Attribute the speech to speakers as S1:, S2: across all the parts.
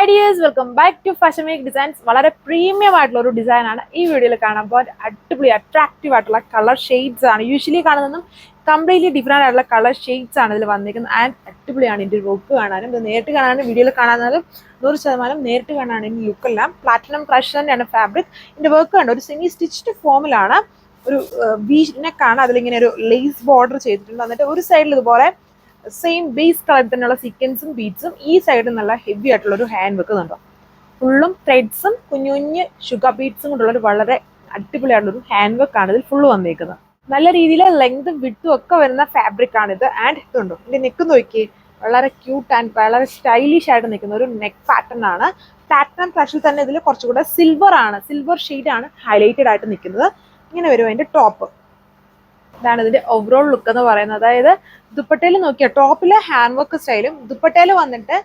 S1: Hi dears, welcome back to Fashion Week Designs. വളരെ premium ആയിട്ടുള്ള ഒരു ഡിസൈൻ ആണ് ഈ വീഡിയോയിൽ കാണുമ്പോൾ അടിപൊളി അട്രാക്റ്റീവ് ആയിട്ടുള്ള കളർ ഷെയ്ഡ്സ് ആണ്. യൂഷ്വലി കാണുന്നതും കംപ്ലീറ്റ്ലി ഡിഫറെന്റ് ആയിട്ടുള്ള കളർ ഷെയ്ഡ്സ് ആണ് ഇതിൽ വന്നിരിക്കുന്നത്. ആൻഡ് അടിപൊളിയാണ് ഇതിന്റെ വർക്ക് കാണാനും ഇത് നേരിട്ട് കാണാനും വീഡിയോയിൽ കാണാനും 100% നേരിട്ട് കാണാനും ഇതിന്റെ ലുക്ക് എല്ലാം പ്ലാറ്റിനം ക്രഷ് തന്നെയാണ് ഫാബ്രിക്. ഇതിന്റെ വർക്ക് ആണ് ഒരു സെമി സ്റ്റിച്ച്ഡ് ഫോമിലാണ്. ഒരു വി നെക്കാണ് അതിലിങ്ങനെ ഒരു ലേസ് ബോർഡർ ചെയ്തിട്ടുണ്ട്. എന്നിട്ട് ഒരു സൈഡിൽ ഇതുപോലെ സെയിം ബേസ് കളർ തന്നെയുള്ള സീക്വൻസും ബീഡ്സും ഈ സൈഡിൽ നല്ല ഹെവി ആയിട്ടുള്ള ഒരു ഹാൻഡ് വെക്കുന്നുണ്ടോ. ഫുള്ളും ത്രെഡ്സും കുഞ്ഞു കുഞ്ഞ് ഷുഗർ ബീഡ്സും കൊണ്ടുള്ള ഒരു വളരെ അടിപൊളിയായിട്ടുള്ളൊരു ഹാൻഡ് വർക്ക് ആണ് ഇതിൽ ഫുള്ള് വന്നിരിക്കുന്നത്. നല്ല രീതിയിൽ ലെങ്തും വിട്ടും ഒക്കെ വരുന്ന ഫാബ്രിക് ആണിത്. ആൻഡ് ഇതുണ്ടോ ഇതിന്റെ നെക്ക് നോക്കി വളരെ ക്യൂട്ട് ആൻഡ് വളരെ സ്റ്റൈലിഷ് ആയിട്ട് നിൽക്കുന്ന ഒരു നെക്ക് പാറ്റേൺ ആണ്. പ്ലാറ്റിനം ക്രഷിൽ തന്നെ ഇതിൽ കുറച്ചുകൂടെ സിൽവർ ഷെയ്ഡ് ആണ് ഹൈലൈറ്റഡ് ആയിട്ട് നിൽക്കുന്നത്. ഇങ്ങനെ വരും അതിന്റെ ടോപ്പ്. ഇതാണ് ഇതിന്റെ ഓവറോൾ ലുക്ക് എന്ന് പറയുന്നത്. അതായത് ദുപ്പട്ടയിൽ നോക്കിയാൽ ടോപ്പിലെ ഹാൻഡ് വർക്ക് സ്റ്റൈലും ദുപ്പട്ടയിൽ വന്നിട്ട്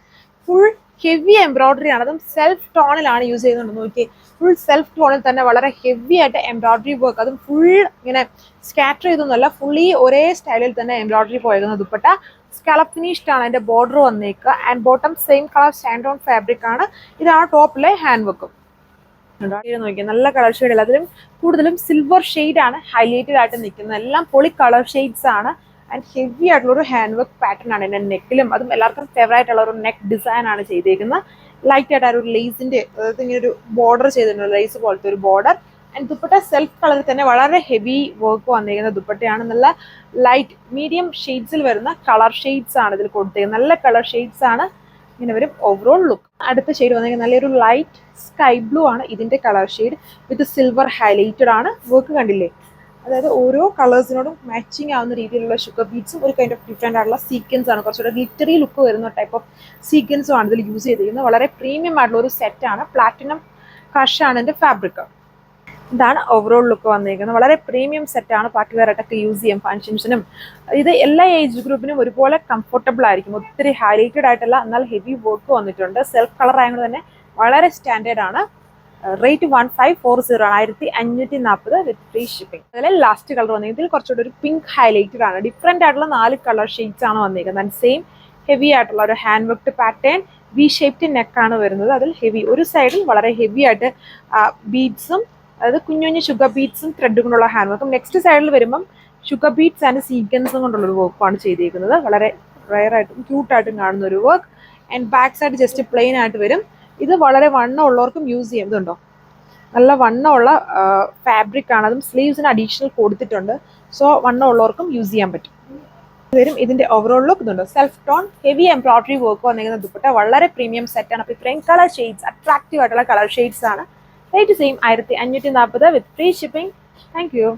S1: ഫുൾ ഹെവി എംബ്രോയിഡറി ആണ്. അതും സെൽഫ് ടോണിലാണ് യൂസ് ചെയ്യുന്നുണ്ട്. നോക്കി ഫുൾ സെൽഫ് ടോണിൽ തന്നെ വളരെ ഹെവി ആയിട്ട് എംബ്രോയിഡറി വർക്ക്, അതും ഫുൾ ഇങ്ങനെ സ്കാറ്റർ ചെയ്തൊന്നുമല്ല, ഫുള്ളി ഒരേ സ്റ്റൈലിൽ തന്നെ എംബ്രോയിഡറി പോയിരിക്കുന്ന ദുപ്പട്ട. സ്കാലപ്പ് ഫിനിഷ്ഡ് ആണ് അതിന്റെ ബോർഡർ വന്നേക്കുക. And bottom same colour stand on fabric ആണ്. ഇതാണ് ടോപ്പിലെ ഹാൻഡ് വർക്കും. നോക്കിയാൽ നല്ല കളർ ഷെയ്ഡ്, അതിലും കൂടുതലും സിൽവർ ഷെയ്ഡ് ആണ് ഹൈലൈറ്റഡ് ആയിട്ട് നിൽക്കുന്നത്. എല്ലാം പൊളി കളർ ഷെയ്ഡ്സ് ആണ്. ആൻഡ് ഹെവി ആയിട്ടുള്ള ഒരു ഹാൻഡ് വർക്ക് പാറ്റേൺ ആണ് എൻ്റെ നെക്കിലും. അതും എല്ലാവർക്കും ഫേവറേറ്റ് ഉള്ള ഒരു നെക്ക് ഡിസൈൻ ആണ് ചെയ്തേക്കുന്നത്. ലൈറ്റ് ആയിട്ട് ഒരു ലേസിന്റെ അതായത് ഇങ്ങനെ ഒരു ബോർഡർ ചെയ്തിട്ടുണ്ട്, ലേസ് പോലത്തെ ഒരു ബോർഡർ. ആൻഡ് ദുപ്പട്ട സെൽഫ് കളറിൽ തന്നെ വളരെ ഹെവി വർക്ക് വന്നിരിക്കുന്ന ദുപ്പട്ടയാണ്. നല്ല ലൈറ്റ് മീഡിയം ഷെയ്ഡ്സിൽ വരുന്ന കളർ ഷെയ്ഡ്സ് ആണ് ഇതിൽ കൊടുത്തേക്കുന്നത്. നല്ല കളർ ഷെയ്ഡ്സ് ആണ്. ഇങ്ങനെ വരും ഓവറോൾ ലുക്ക്. അടുത്ത ഷെയ്ഡ് വന്നിരിക്കുന്നത് നല്ലൊരു ലൈറ്റ് സ്കൈ ബ്ലൂ ആണ് ഇതിന്റെ കളർ ഷെയ്ഡ്. വിത്ത് സിൽവർ ഹൈലൈറ്റഡ് ആണ്. വർക്ക് കണ്ടില്ലേ, അതായത് ഓരോ കളേഴ്സിനോടും മാച്ചിങ് ആവുന്ന രീതിയിലുള്ള ഷുഗർ ബീഡ്സും ഒരു കൈൻഡ് ഓഫ് ഡിഫറെന്റ് ആയിട്ടുള്ള സീക്വൻസ് ആണ്. കുറച്ചുകൂടെ ഗ്ലിറ്ററി ലുക്ക് വരുന്ന ടൈപ്പ് ഓഫ് സീക്വൻസും ആണ് ഇതിൽ യൂസ് ചെയ്തിരിക്കുന്നത്. വളരെ പ്രീമിയം ആയിട്ടുള്ള ഒരു സെറ്റ് ആണ്. പ്ലാറ്റിനം ക്രഷ് ആണ് ഇതിന്റെ ഫാബ്രിക്. ഇതാണ് ഓവറോൾ ലുക്ക് വന്നിരിക്കുന്നത്. വളരെ പ്രീമിയം സെറ്റാണ്. പാർട്ടി വെയർ ആയിട്ടൊക്കെ യൂസ് ചെയ്യാം ഫങ്ഷൻസിനും. ഇത് എല്ലാ ഏജ് ഗ്രൂപ്പിനും ഒരുപോലെ കംഫർട്ടബിൾ ആയിരിക്കും. ഒത്തിരി ഹൈലൈറ്റഡ് ആയിട്ടുള്ള എന്നാൽ ഹെവി വർക്ക് വന്നിട്ടുണ്ട്. സെൽഫ് കളർ ആയതുകൊണ്ട് തന്നെ വളരെ സ്റ്റാൻഡേർഡ് ആണ്. റേറ്റ് 1540 ആണ്, 1540 വിത്ത് ഫ്രീ ഷിപ്പിംഗ്. അതിൽ ലാസ്റ്റ് കളർ വന്നിരിക്കുന്നത് ഇതിൽ കുറച്ചുകൂടി ഒരു പിങ്ക് ഹൈലൈറ്റഡ് ആണ്. ഡിഫറെന്റ് ആയിട്ടുള്ള 4 കളർ ഷെയ്ഡ്സ് ആണ് വന്നിരിക്കുന്നത്. ആൻഡ് സെയിം ഹെവി ആയിട്ടുള്ള ഒരു hand work pattern, V shaped നെക്കാണ് വരുന്നത്. അതിൽ ഹെവി ഒരു സൈഡിൽ വളരെ ഹെവി ആയിട്ട് ബീഡ്സും, അതായത് കുഞ്ഞു കുഞ്ഞു ഷുഗർ ബീഡ്സും ത്രെഡ് കൊണ്ടുള്ള ഹാൻഡ് വർക്കും. നെക്സ്റ്റ് സൈഡിൽ വരുമ്പം ഷുഗർ ബീഡ്സ് ആൻഡ് സീക്വൻസും കൊണ്ടുള്ളൊരു വർക്കാണ് ചെയ്തിരിക്കുന്നത്. വളരെ റയർ ആയിട്ടും ക്യൂട്ടായിട്ടും കാണുന്ന ഒരു work. And back side just plain ആയിട്ട് വരും. ഇത് വളരെ വണ്ണം ഉള്ളവർക്കും യൂസ് ചെയ്യാം. ഇതുണ്ടോ നല്ല വണ്ണമുള്ള ഫാബ്രിക് ആണ്. അതും സ്ലീവ്സിന് അഡീഷണൽ കൊടുത്തിട്ടുണ്ട്. സോ വണ്ണം ഉള്ളവർക്കും യൂസ് ചെയ്യാൻ പറ്റും. വരും ഇതിന്റെ ഓവറോൾ ലുക്ക്. ഇതുണ്ടോ self tone heavy embroidery work വന്നിരിക്കുന്ന ദുപ്പട്ട. വളരെ പ്രീമിയം സെറ്റ് ആണ്. അപ്പോൾ ഇത്രയും കളർ ഷെയ്ഡ്സ്, അട്രാക്റ്റീവ് ആയിട്ടുള്ള കളർ ഷെയ്ഡ്സ് ആണ്. Rate same 1540 with free shipping. Thank you.